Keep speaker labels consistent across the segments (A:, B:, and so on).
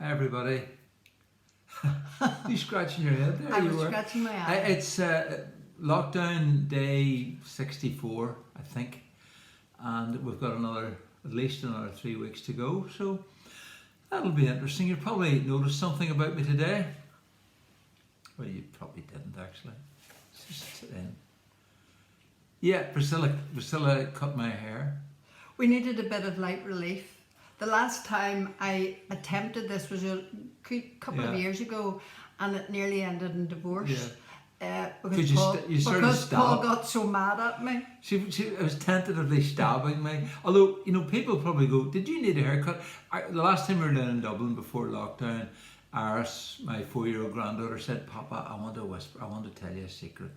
A: Hi everybody. You scratching your head there?
B: I
A: You
B: was
A: were.
B: scratching my eye.
A: It's lockdown day 64, I think, and we've got at least another 3 weeks to go. So that'll be interesting. You'll probably notice something about me today. Well, you probably didn't actually. Just sit in. Yeah, Priscilla cut my hair.
B: We needed a bit of light relief. The last time I attempted this was a couple of years ago, and it nearly ended in divorce. Because Paul got so mad at me.
A: She was tentatively stabbing me. Although, people probably go, did you need a haircut? The last time we were down in Dublin before lockdown, Iris, my 4-year-old granddaughter, said, Papa, I want to whisper, I want to tell you a secret.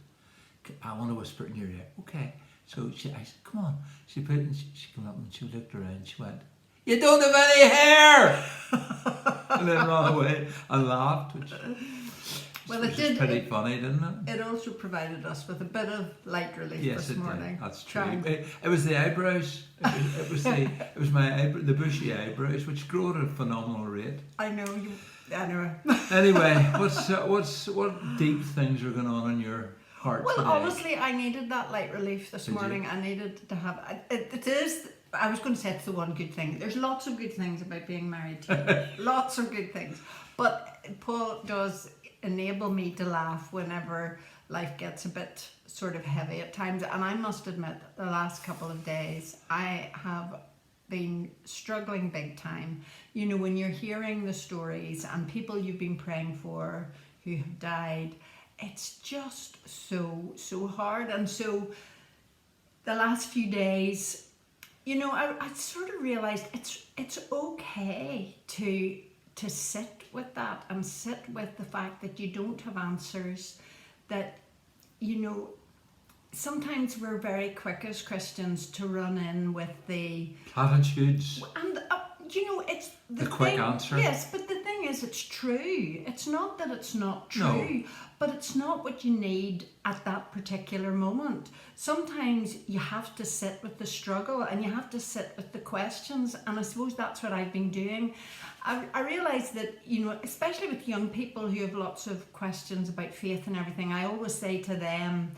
A: I want to whisper in your ear. Okay. So I said, come on. She came up and she looked around and she went, you don't have any hair! And then ran away and laughed, which was pretty funny, didn't it?
B: It also provided us with a bit of light relief this morning.
A: Did. That's true. It was the eyebrows. It was the bushy eyebrows, which grow at a phenomenal rate.
B: I know you. Anyway.
A: Anyway, what deep things are going on in your heart today?
B: Honestly, I needed that light relief this morning. I needed to have it is. I was going to say it's the one good thing. There's lots of good things about being married to you. Lots of good things. But Paul does enable me to laugh whenever life gets a bit sort of heavy at times. And I must admit, the last couple of days, I have been struggling big time. When you're hearing the stories and people you've been praying for who have died, it's just so hard. And so the last few days, I sort of realised it's okay to sit with that and sit with the fact that you don't have answers, that, sometimes we're very quick as Christians to run in with the
A: platitudes.
B: And, it's
A: the quick answer.
B: Yes, but the thing is, it's true. It's not that it's not true, but it's not what you need at that particular moment. Sometimes you have to sit with the struggle and you have to sit with the questions. And I suppose that's what I've been doing. I realise that, especially with young people who have lots of questions about faith and everything, I always say to them,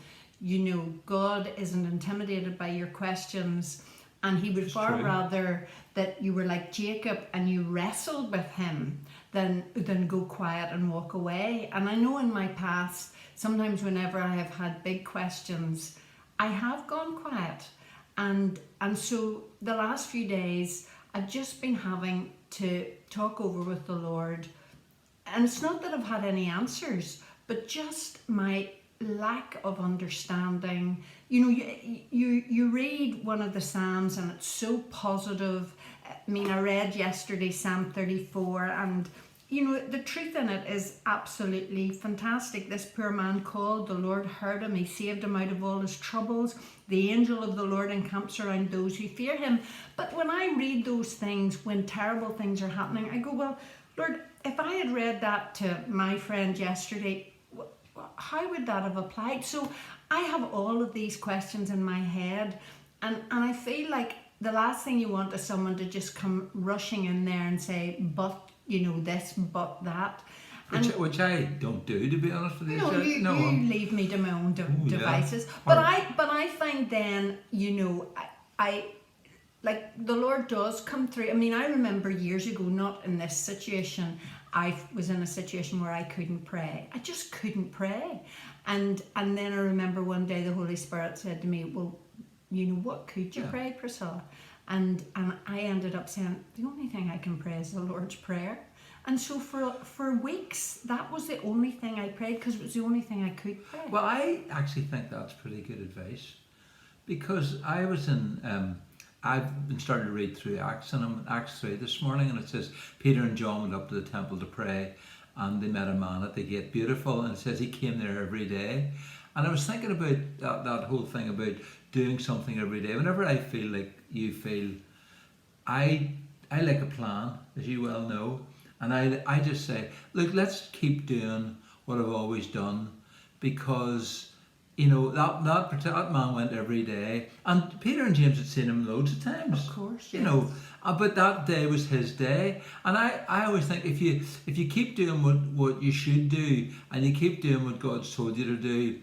B: God isn't intimidated by your questions, and he would far rather that you were like Jacob and you wrestled with him than go quiet and walk away. And I know in my past, sometimes whenever I have had big questions, I have gone quiet. And so the last few days, I've just been having to talk over with the Lord. And it's not that I've had any answers, but just my lack of understanding. You read one of the Psalms and it's so positive. I mean, I read yesterday Psalm 34, and the truth in it is absolutely fantastic. This poor man called, the Lord heard him, he saved him out of all his troubles. The angel of the Lord encamps around those who fear him. But when I read those things, when terrible things are happening, I go, well, Lord, if I had read that to my friend yesterday, how would that have applied? So I have all of these questions in my head, and I feel like the last thing you want is someone to just come rushing in there and say, but this, but that.
A: Which I don't do, to be honest with you.
B: You leave me to my own devices. Yeah. But I find then, I like the Lord does come through. I mean, I remember years ago, not in this situation, I was in a situation where I couldn't pray. I just couldn't pray. And then I remember one day the Holy Spirit said to me, well, what could you pray, Priscilla? And I ended up saying, the only thing I can pray is the Lord's Prayer. And so for weeks, that was the only thing I prayed, because it was the only thing I could pray.
A: Well, I actually think that's pretty good advice, because I was I've been starting to read through Acts, and I'm in Acts 3 this morning, and it says Peter and John went up to the temple to pray, and they met a man at the gate, beautiful, and it says he came there every day. And I was thinking about that whole thing about doing something every day. Whenever I feel like you feel, I like a plan, as you well know, and I just say, look, let's keep doing what I've always done, because You know, that man went every day. And Peter and James had seen him loads of times.
B: Of course,
A: You know, but that day was his day. And I always think if you keep doing what you should do, and you keep doing what God's told you to do,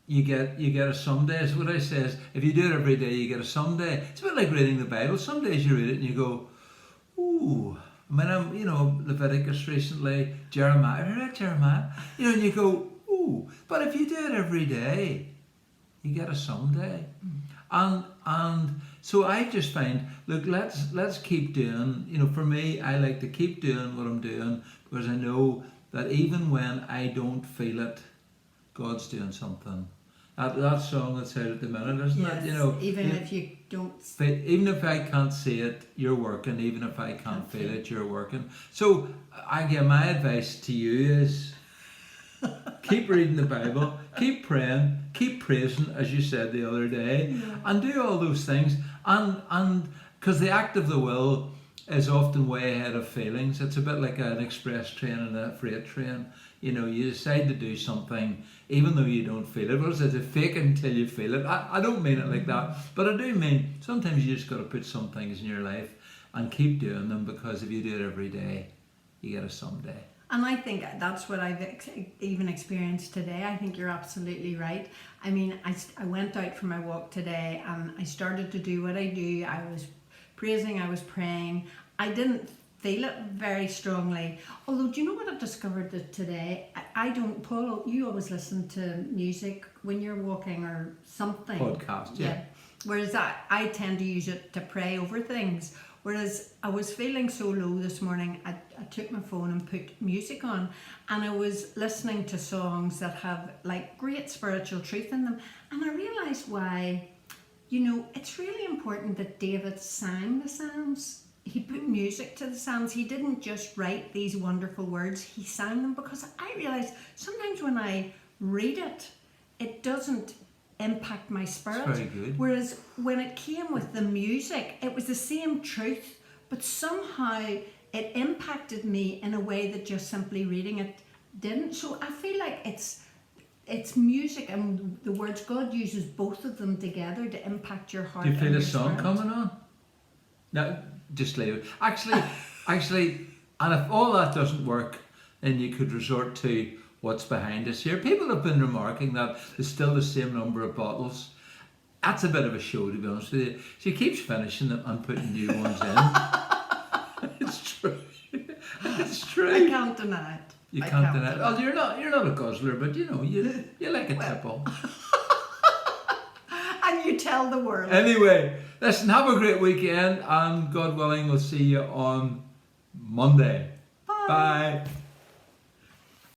A: you get a someday. So what I say is, if you do it every day, you get a someday. It's a bit like reading the Bible. Some days you read it and you go, ooh. I mean, Leviticus recently, Jeremiah. I read Jeremiah. You know, and you go, ooh. But if you do it every day, you get a someday. And so I just find, look, let's keep doing. You know, for me, I like to keep doing what I'm doing, because I know that even when I don't feel it, God's doing something. That song that's out at the minute, isn't it? You know,
B: even if you don't.
A: Even if I can't see it, you're working. Even if I can't feel it, you're working. So again, my advice to you is keep reading the Bible, keep praying, keep praising, as you said the other day, and do all those things. And because the act of the will is often way ahead of feelings. It's a bit like an express train and a freight train. You know, you decide to do something even though you don't feel it. What is it? Fake it until you feel it. I don't mean it like that, but I do mean sometimes you just got to put some things in your life and keep doing them, because if you do it every day, you get a someday.
B: And I think that's what I've even experienced today. I think you're absolutely right. I mean, I went out for my walk today and I started to do what I do. I was praising, I was praying. I didn't feel it very strongly. Although, do you know what I've discovered that today? I don't, Paul, you always listen to music when you're walking or something.
A: Podcast, yeah.
B: Whereas I tend to use it to pray over things. Whereas I was feeling so low this morning, I took my phone and put music on, and I was listening to songs that have like great spiritual truth in them. And I realised why, you know, it's really important that David sang the Psalms. He put music to the Psalms. He didn't just write these wonderful words, he sang them, because I realised sometimes when I read it, it doesn't impact my spirit.
A: That's very good.
B: Whereas when it came with the music, it was the same truth, but somehow it impacted me in a way that just simply reading it didn't. So I feel like it's music and the words. God uses both of them together to impact your heart.
A: Do you feel
B: and
A: a
B: your
A: song
B: spirit.
A: coming on? No, just leave it. Actually, and if all that doesn't work, then you could resort to what's behind us here. People have been remarking that there's still the same number of bottles. That's a bit of a show, to be honest with you. She keeps finishing them and putting new ones in. It's true. It's true.
B: I can't deny it.
A: You
B: I
A: can't deny it. Well, you're not a guzzler, but you know, you like a tipple.
B: And you tell the world.
A: Anyway, listen, have a great weekend, and God willing, we'll see you on Monday.
B: Bye.
A: Bye.